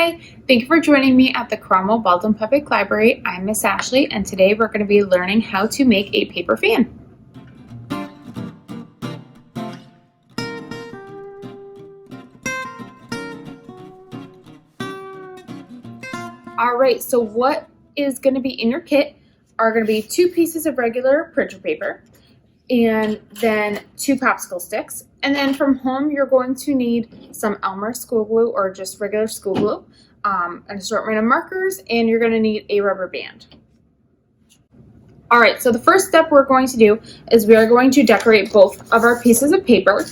Hi, thank you for joining me at the Cromwell Baldwin Public Library. I'm Miss Ashley, and today we're going to be learning how to make a paper fan. Alright, so what is going to be in your kit are going to be 2 pieces of regular printer paper and then 2 popsicle sticks. And then from home, you're going to need some Elmer school glue or just regular school glue, an assortment of markers, and you're going to need a rubber band. Alright, so the first step we're going to do is we are going to decorate both of our pieces of paper.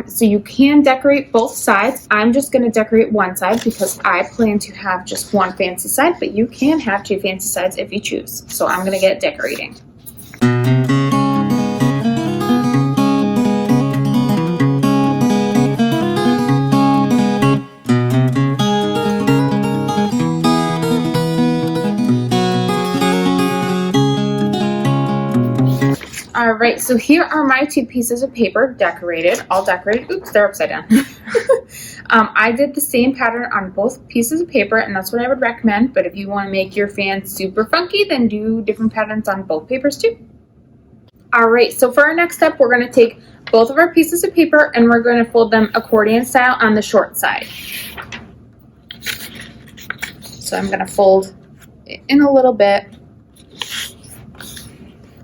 So you can decorate both sides. I'm just going to decorate one side because I plan to have just one fancy side, but you can have 2 fancy sides if you choose. So I'm going to get decorating. Alright, so here are my 2 pieces of paper decorated, all decorated. Oops, they're upside down. I did the same pattern on both pieces of paper, and that's what I would recommend, but if you want to make your fan super funky, then do different patterns on both papers too. Alright, so for our next step, we're going to take both of our pieces of paper and we're going to fold them accordion style on the short side. So I'm going to fold it in a little bit.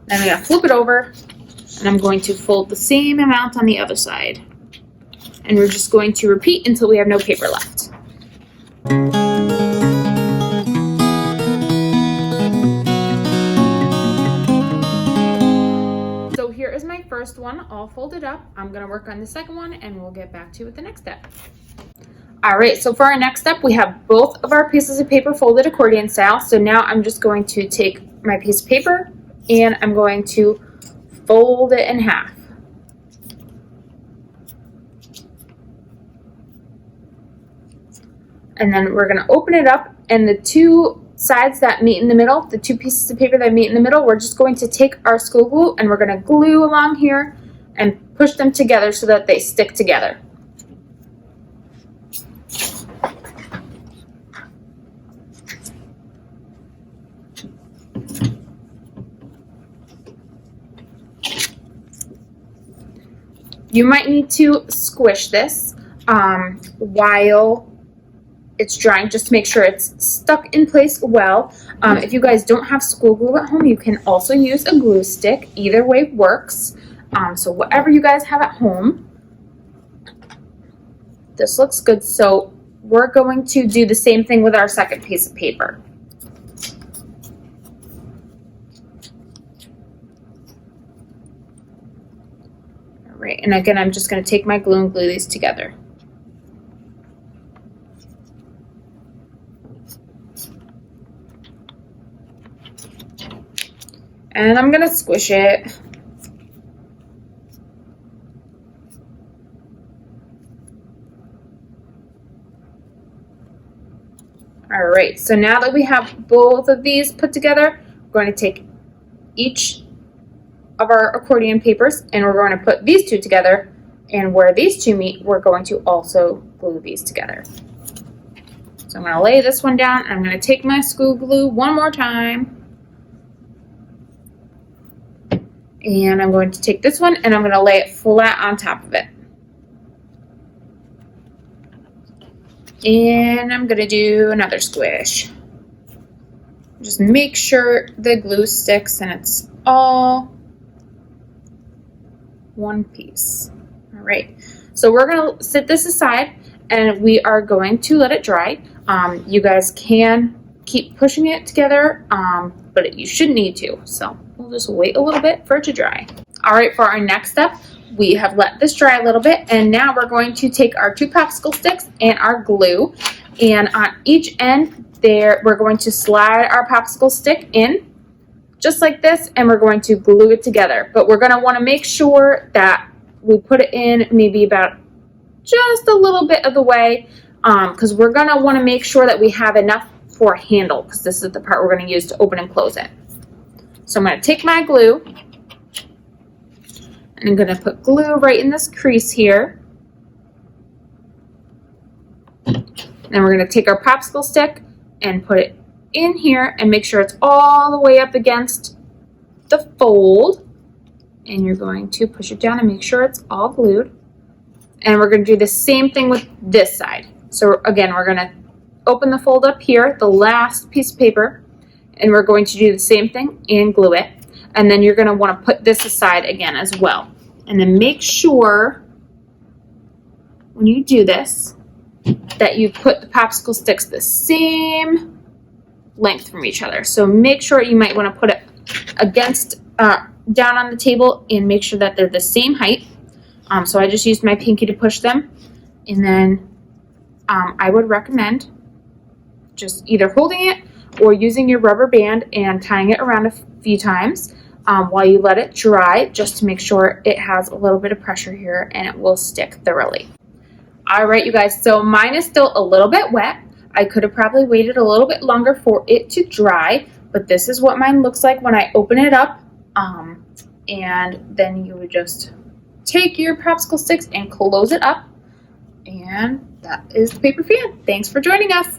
Then I'm going to flip it over, and I'm going to fold the same amount on the other side. And we're just going to repeat until we have no paper left. So here is my first one all folded up. I'm going to work on the second one, and we'll get back to you with the next step. Alright, so for our next step, we have both of our pieces of paper folded accordion style. So now I'm just going to take my piece of paper, and I'm going to fold it in half. And then we're going to open it up, and the 2 sides that meet in the middle, the 2 pieces of paper that meet in the middle, we're just going to take our school glue and we're going to glue along here and push them together so that they stick together. You might need to squish this while it's drying just to make sure it's stuck in place well. If you guys don't have school glue at home, you can also use a glue stick. Either way works. So whatever you guys have at home. This looks good. So we're going to do the same thing with our second piece of paper. Right, and again, I'm just going to take my glue and glue these together. And I'm going to squish it. All right, so now that we have both of these put together, we're going to take each of our accordion papers and we're going to put these 2 together, and where these 2 meet, we're going to also glue these together. So I'm going to lay this one down, and I'm going to take my school glue one more time, and I'm going to take this one and I'm going to lay it flat on top of it, and I'm going to do another squish. Just make sure the glue sticks and it's all one piece. All right, so we're going to set this aside and we are going to let it dry. You guys can keep pushing it together, but you shouldn't need to. So we'll just wait a little bit for it to dry. All right, for our next step, we have let this dry a little bit, and now we're going to take our 2 popsicle sticks and our glue, and on each end there, we're going to slide our popsicle stick in just like this, and we're going to glue it together. But we're going to want to make sure that we put it in maybe about just a little bit of the way, because we're going to want to make sure that we have enough for a handle, because this is the part we're going to use to open and close it. So I'm going to take my glue, and I'm going to put glue right in this crease here. then we're going to take our popsicle stick and put it in here and make sure it's all the way up against the fold. And you're going to push it down and make sure it's all glued. And we're going to do the same thing with this side. So again, we're going to open the fold up here, the last piece of paper, and we're going to do the same thing and glue it. And then you're going to want to put this aside again as well. And then make sure when you do this that you put the popsicle sticks the same length from each other. So make sure you might want to put it against down on the table and make sure that they're the same height. So I just used my pinky to push them, and then I would recommend just either holding it or using your rubber band and tying it around a few times while you let it dry, just to make sure it has a little bit of pressure here and it will stick thoroughly. All right, you guys, so mine is still a little bit wet. I could have probably waited a little bit longer for it to dry, but this is what mine looks like when I open it up. And then you would just take your popsicle sticks and close it up. And that is the paper fan. Thanks for joining us.